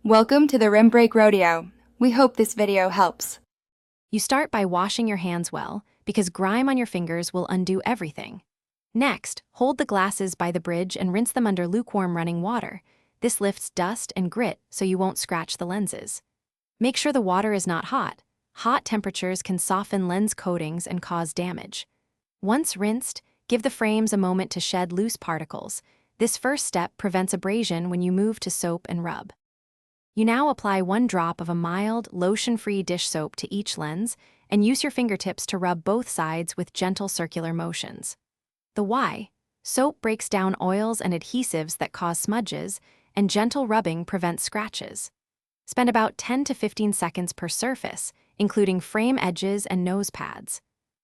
Welcome to the Rim Break Rodeo. We hope this video helps. You start by washing your hands well, because grime on your fingers will undo everything. Next, hold the glasses by the bridge and rinse them under lukewarm running water. This lifts dust and grit so you won't scratch the lenses. Make sure the water is not hot. Hot temperatures can soften lens coatings and cause damage. Once rinsed, give the frames a moment to shed loose particles. This first step prevents abrasion when you move to soap and rub. You now apply 1 drop of a mild, lotion-free dish soap to each lens and use your fingertips to rub both sides with gentle circular motions. The why? Soap breaks down oils and adhesives that cause smudges, and gentle rubbing prevents scratches. Spend about 10 to 15 seconds per surface, including frame edges and nose pads.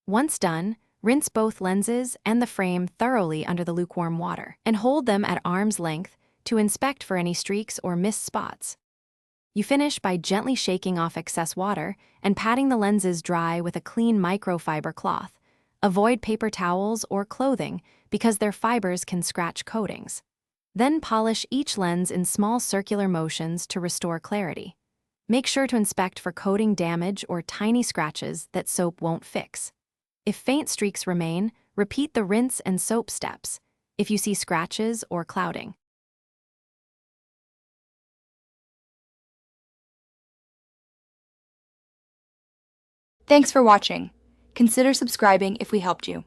Once done, rinse both lenses and the frame thoroughly under the lukewarm water, and hold them at arm's length to inspect for any streaks or missed spots. You finish by gently shaking off excess water and patting the lenses dry with a clean microfiber cloth. Avoid paper towels or clothing because their fibers can scratch coatings. Then polish each lens in small circular motions to restore clarity. Make sure to inspect for coating damage or tiny scratches that soap won't fix. If faint streaks remain, repeat the rinse and soap steps if you see scratches or clouding. Thanks for watching. Consider subscribing if we helped you.